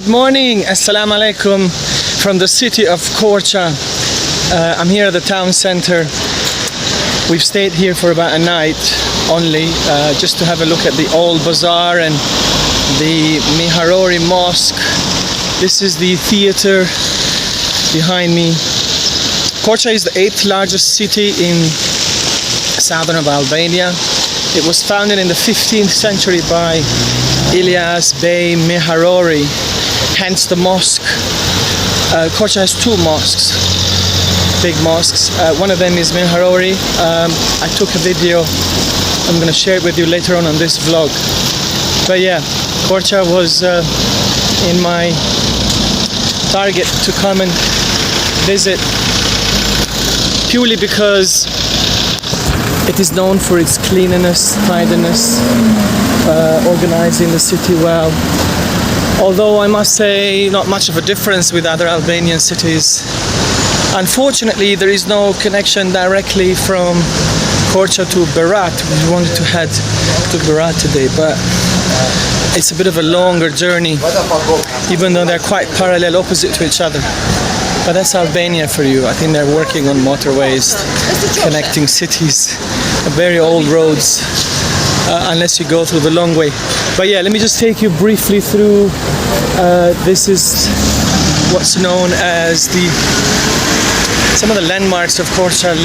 Good morning, assalamu alaikum from the city of Korça. I'm here at the town center. We've stayed here for about a night only, just to have a look at the old bazaar and the Miharori mosque. This is the theater behind me. Korça is the 8th largest city in southern of Albania. It was founded in the 15th century by Ilyas Bey Miharori, hence the mosque. Korça has two mosques, big mosques. One of them is Miharori. I took a video, I'm going to share it with you later on this vlog. But yeah, Korça was in my target to come and visit, purely because it is known for its cleanliness, tidiness, organizing the city well. Although I must say, not much of a difference with other Albanian cities. Unfortunately, there is no connection directly from Korça to Berat. We wanted to head to Berat today, but it's a bit of a longer journey, even though they're quite parallel, opposite to each other. But that's Albania for you. I think they're working on motorways, connecting cities, very old roads, unless you go through the long way. But yeah, let me just take you briefly through. This is what's known as some of the landmarks of Korça,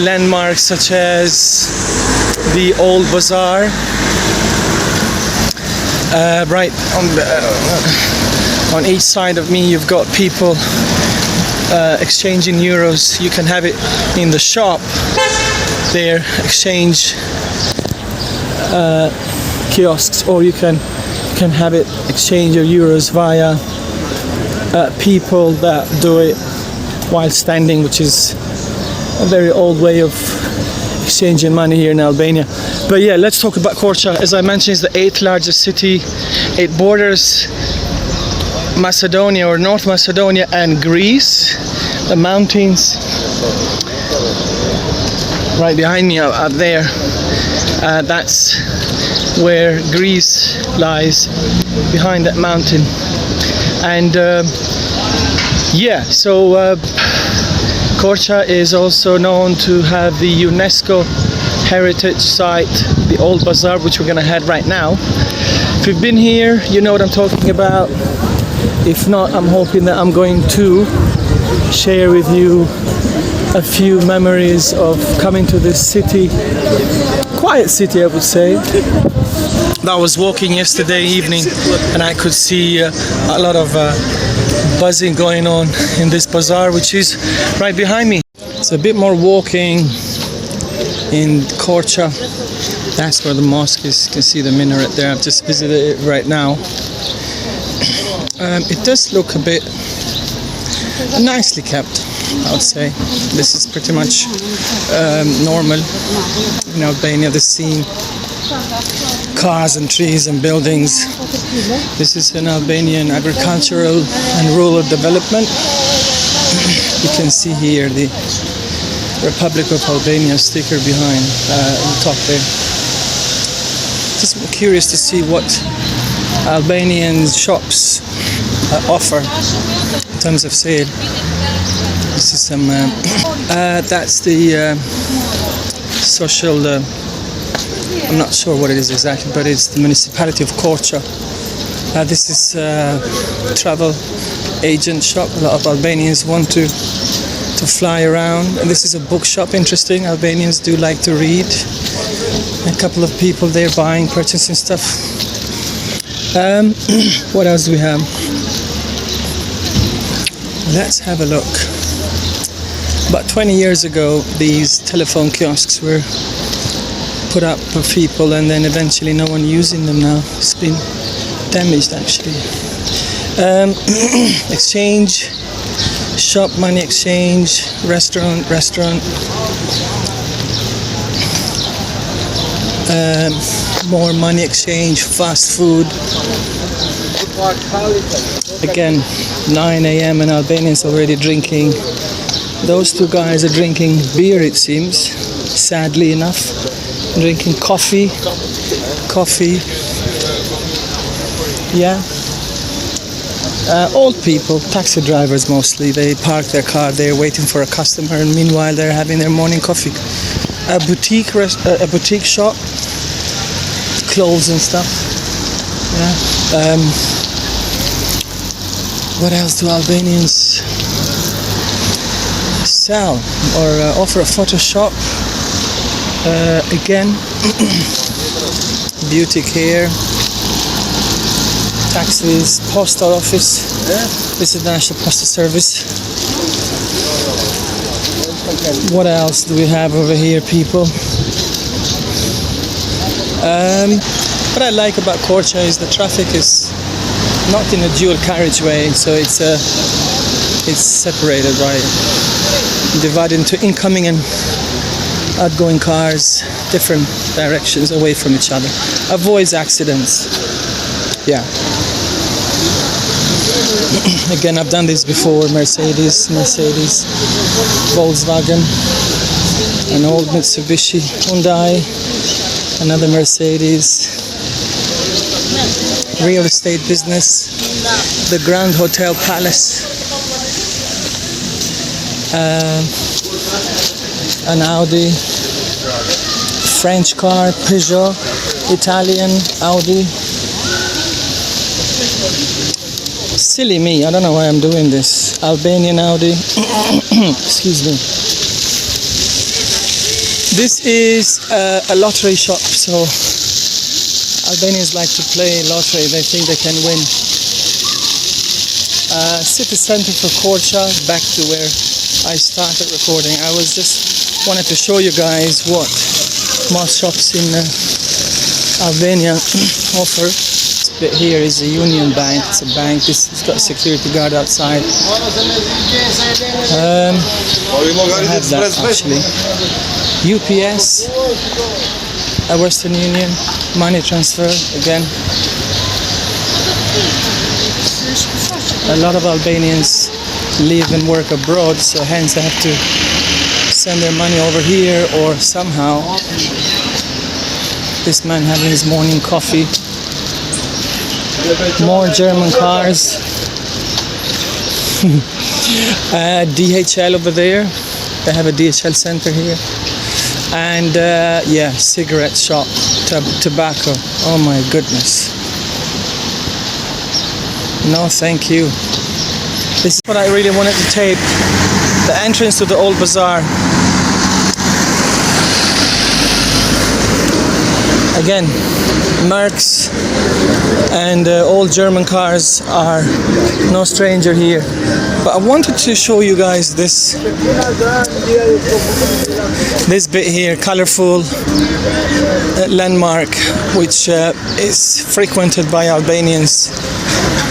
landmarks such as the old Bazaar. Right on each side of me, you've got people exchanging euros. You can have it in the shop there, exchange kiosks, or you can have it exchange your euros via people that do it while standing, which is a very old way of exchanging money here in Albania. But yeah, let's talk about Korça. As I mentioned, it's the 8th largest city. It borders Macedonia, or North Macedonia, and Greece. The mountains right behind me up there, that's where Greece lies, behind that mountain. And yeah, so Korça is also known to have the UNESCO heritage site, the old Bazaar, which we're gonna head right now. If you've been here, you know what I'm talking about. If not, I'm hoping that I'm going to share with you a few memories of coming to this city, quiet city I would say. I was walking yesterday evening and I could see a lot of buzzing going on in this bazaar, which is right behind me. It's a bit more walking in Korça. That's where the mosque is. You can see the minaret there. I've just visited it right now. It does look a bit nicely kept, I would say. This is pretty much normal in Albania, the scene. Cars and trees and buildings. This is an Albanian agricultural and rural development. You can see here the Republic of Albania sticker behind on top there. Just curious to see what Albanian shops offer in terms of sale. This is some that's the social I'm not sure what it is exactly, but it's the municipality of Korça. This is a travel agent shop. A lot of Albanians want to fly around, and this is a bookshop. Interesting, Albanians do like to read. A couple of people there buying, purchasing stuff. What else do we have? Let's have a look. About 20 years ago, these telephone kiosks were put up for people, and then eventually no one using them now. It's been damaged actually. Exchange shop, money exchange, restaurant. More money exchange, fast food. Again, 9 a.m. and Albanians already drinking. Those two guys are drinking beer, it seems, sadly enough. Drinking coffee. Yeah. Old people, taxi drivers mostly. They park their car there waiting for a customer, and meanwhile they're having their morning coffee. A boutique shop, clothes and stuff. Yeah. What else do Albanians sell or offer? A photo shop. Again, beauty care, taxis, postal office. This is the National Postal Service. What else do we have over here, people? What I like about Korça is the traffic is not in a dual carriageway, so it's separated, right? Divided into incoming and outgoing cars, different directions away from each other. Avoids accidents. Yeah. Again, I've done this before. Mercedes, Volkswagen, an old Mitsubishi, Hyundai, another Mercedes. Real estate business, the Grand Hotel Palace, an Audi, French car, Peugeot, Italian Audi. Silly me, I don't know why I'm doing this. Albanian Audi. Excuse me. This is a lottery shop, so Albanians like to play lottery. They think they can win. City center for Korça, back to where I started recording. I was just wanted to show you guys what most shops in Albania offer. This bit here is a Union Bank. It's a bank. This has got a security guard outside. I have that actually. UPS, a Western Union, money transfer again. A lot of Albanians live and work abroad, so hence they have to send their money over here, or somehow. This man having his morning coffee. More German cars. DHL over there. They have a DHL center here. And yeah, cigarette shop, tobacco. Oh my goodness. No, thank you. This is what I really wanted to tape. The entrance to the old bazaar. Again, Mercs and old German cars are no stranger here. But I wanted to show you guys this bit here, colorful landmark, which is frequented by Albanians,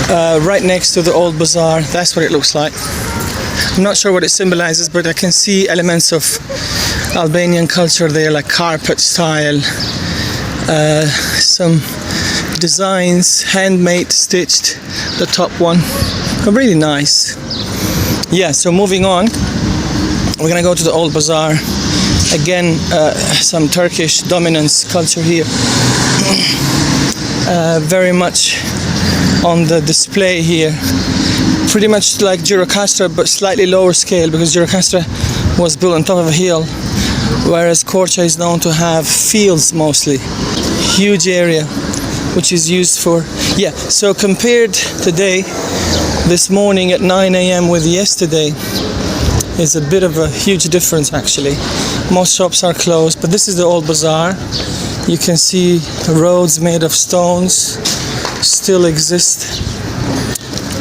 right next to the old bazaar. That's what it looks like. I'm not sure what it symbolizes, but I can see elements of Albanian culture there, like carpet style, some designs, handmade, stitched, the top one. Really nice. Yeah, so moving on, we're gonna go to the old bazaar. Again, some Turkish dominance culture here. Very much on the display here. Pretty much like Gjirokastra, but slightly lower scale, because Gjirokastra was built on top of a hill, whereas Korça is known to have fields mostly. Huge area, which is used for, yeah, so compared today, this morning at 9 a.m. with yesterday, is a bit of a huge difference actually. Most shops are closed, but this is the old bazaar. You can see roads made of stones still exist.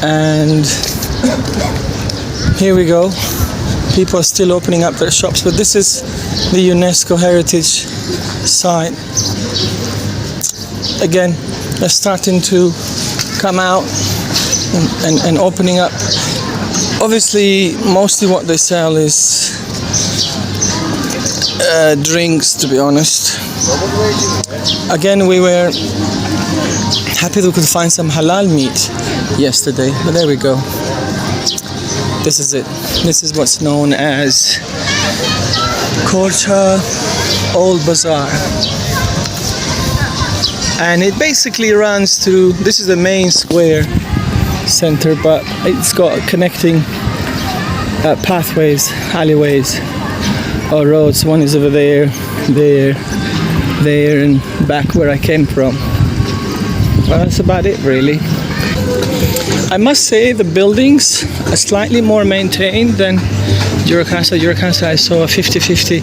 And here we go. People are still opening up their shops, but this is the UNESCO heritage site. Again, they're starting to come out and opening up. Obviously, mostly what they sell is drinks, to be honest. Again, we were happy that we could find some halal meat yesterday, but there we go. This is it. This is what's known as Korça Old Bazaar. And it basically runs through, this is the main square center, but it's got connecting pathways, alleyways, or roads. One is over there, there, and back where I came from. Well, that's about it, really. I must say the buildings are slightly more maintained than Gjirokastra. Gjirokastra, I saw a 50-50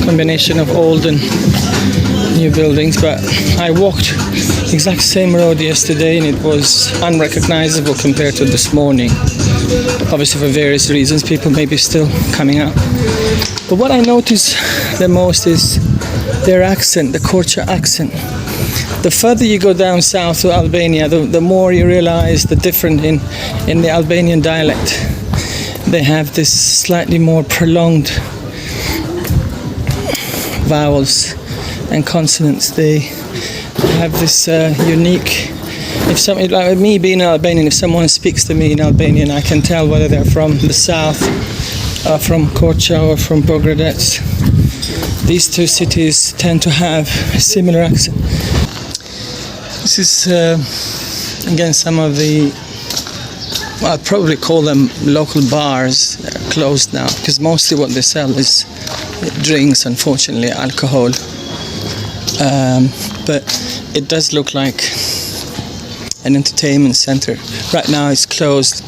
combination of old and new buildings, but I walked exact same road yesterday and it was unrecognizable compared to this morning. Obviously for various reasons, people may be still coming out. But what I notice the most is their accent, the Korçë accent. The further you go down south to Albania, the more you realize the difference in the Albanian dialect. They have this slightly more prolonged vowels and consonants. They have this unique. If somebody like me being an Albanian, if someone speaks to me in Albanian, I can tell whether they're from the south, from Korça or from Beograd. These two cities tend to have a similar accent. This is again some of the, well, I'd probably call them local bars. They're closed now because mostly what they sell is drinks, unfortunately, alcohol. But it does look like an entertainment center. Right now it's closed.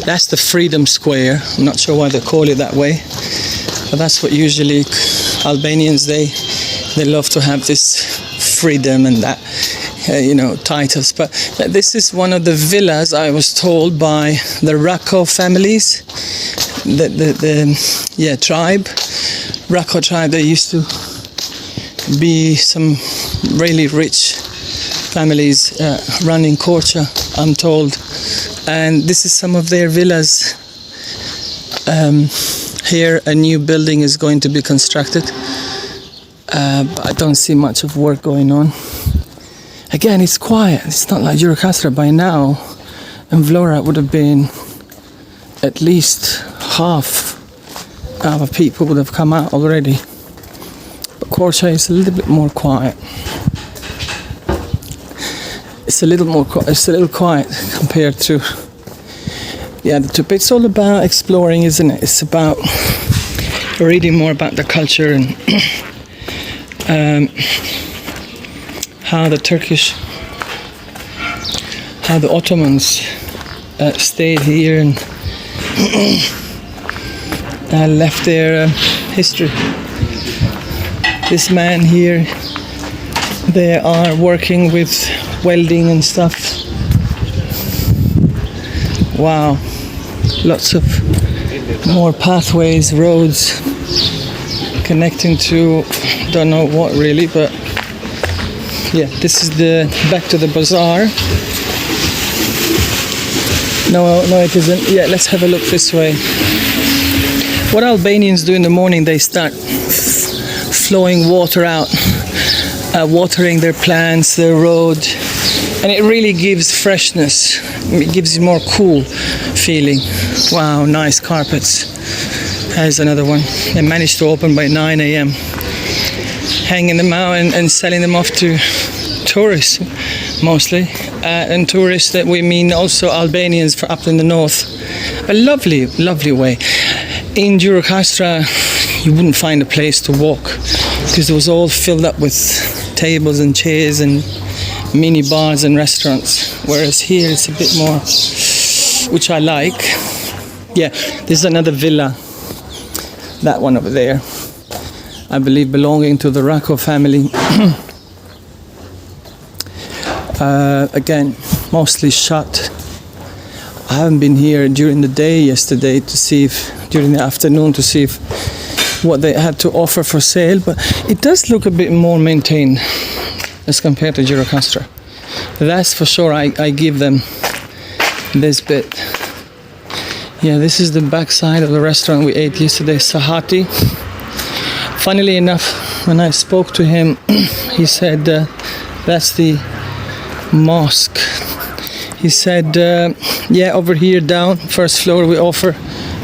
That's the Freedom Square. I'm not sure why they call it that way, but that's what usually Albanians, they love to have this freedom and that, titles. But this is one of the villas, I was told, by the Rako families, the tribe, Rako tribe. They used to be some really rich families running Korça, I'm told, and this is some of their villas. Here a new building is going to be constructed, but I don't see much of work going on. Again, it's quiet. It's not like Gjirokastra. By now, and Vlora would have been at least half of people would have come out already. But Korça is a little bit more quiet. It's a little quiet compared to the other two. But it's all about exploring, isn't it? It's about reading more about the culture and how the Ottomans stayed here and left their history. This man here, they are working with welding and stuff. Wow, lots of more pathways, roads connecting to don't know what really, but yeah, this is the back to the Bazaar. No, it isn't. Yeah, let's have a look this way. What Albanians do in the morning, they start flowing water out, watering their plants, their road, and it really gives freshness. It gives you more cool feeling. Wow, nice carpets. There's another one. They managed to open by 9 a.m. hanging them out and selling them off to tourists mostly, and tourists that we mean also Albanians for up in the north. A lovely way. In Gjirokastra you wouldn't find a place to walk because it was all filled up with tables and chairs and mini bars and restaurants, whereas here it's a bit more, which I like. Yeah, there's another villa, that one over there, I believe belonging to the Rako family. Again, mostly shut. I haven't been here during the day yesterday to see if, during the afternoon, to see if what they had to offer for sale, but it does look a bit more maintained as compared to Gjirokastra. That's for sure. I give them this bit. Yeah, this is the back side of the restaurant we ate yesterday, Sahati. Funnily enough, when I spoke to him, he said that's the mosque. He said, yeah, over here down, first floor, we offer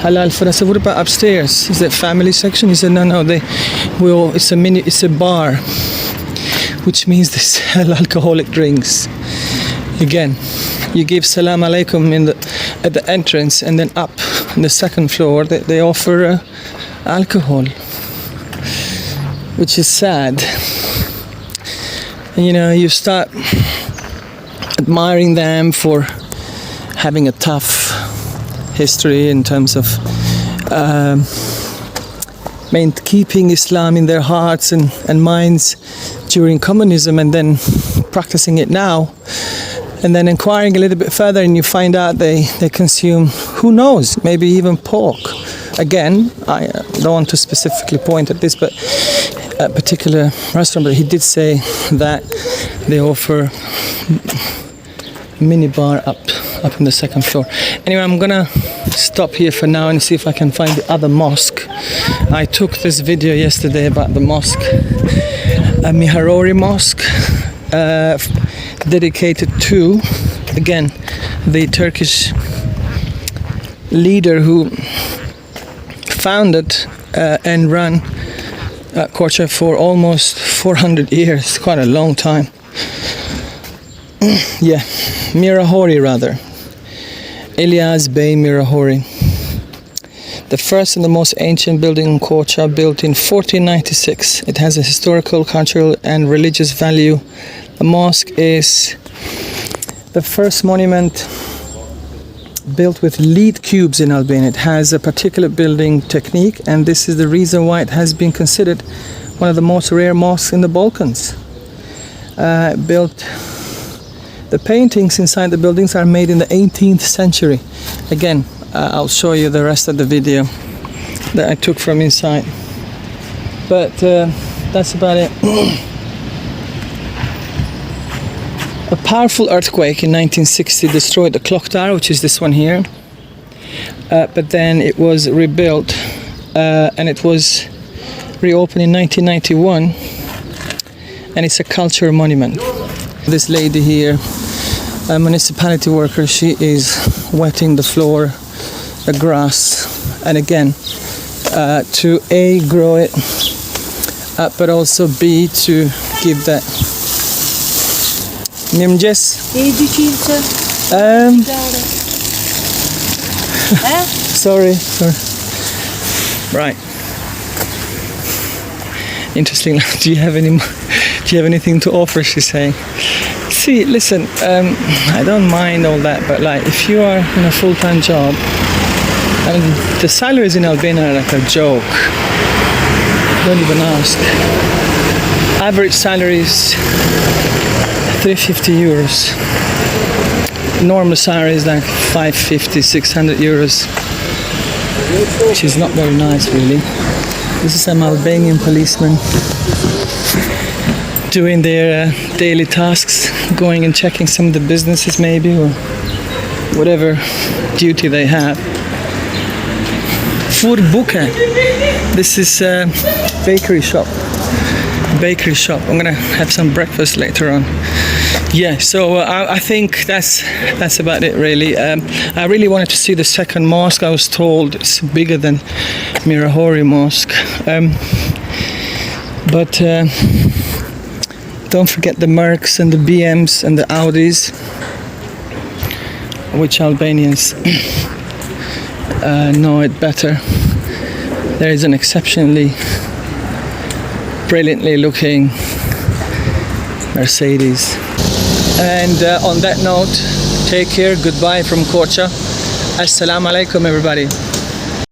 halal food. I said, what about upstairs? Is that family section? He said, no, it's a bar, which means they sell alcoholic drinks. Again, you give salam alaikum at the entrance, and then up on the second floor they offer alcohol, which is sad. And, you know, you start admiring them for having a tough history in terms of keeping Islam in their hearts and minds during communism, and then practicing it now, and then inquiring a little bit further, and you find out they consume, who knows, maybe even pork. Again, I don't want to specifically point at this, but a particular restaurant, but he did say that they offer mini bar up on the second floor. Anyway, I'm gonna stop here for now and see if I can find the other mosque. I took this video yesterday about the mosque, Miharori Mosque, dedicated to, again, the Turkish leader who founded and ran Korçë for almost 400 years, quite a long time. Yeah, Miharori rather. Elias Bey Miharori. The first and the most ancient building in Korça, built in 1496. It has a historical, cultural and religious value. The mosque is the first monument built with lead cubes in Albania. It has a particular building technique, and this is the reason why it has been considered one of the most rare mosques in the Balkans. The paintings inside the buildings are made in the 18th century. Again, I'll show you the rest of the video that I took from inside. But that's about it. A powerful earthquake in 1960 destroyed the clock tower, which is this one here. But then it was rebuilt and it was reopened in 1991. And it's a cultural monument. This lady here, a municipality worker, she is wetting the floor, the grass, and again, to A, grow it, but also B, to give that. Sorry. Right. Interesting. Do you have anything to offer? She's saying. See, listen, I don't mind all that, but like, if you are in a full-time job, I mean, the salaries in Albania are like a joke. Don't even ask. Average salary is 350 euros. Normal salary is like 550, 600 euros, which is not very nice, really. This is some Albanian policemen doing their daily tasks, going and checking some of the businesses maybe, or whatever duty they have. Furbuka. This is a bakery shop. I'm gonna have some breakfast later on. Yeah, so I think that's about it, really. I really wanted to see the second mosque. I was told it's bigger than Miharori Mosque, but don't forget the Mercs and the BMs and the Audis, which Albanians know it better. There is an exceptionally brilliantly looking Mercedes. And on that note, take care, goodbye from Korça. Assalamu alaikum, everybody.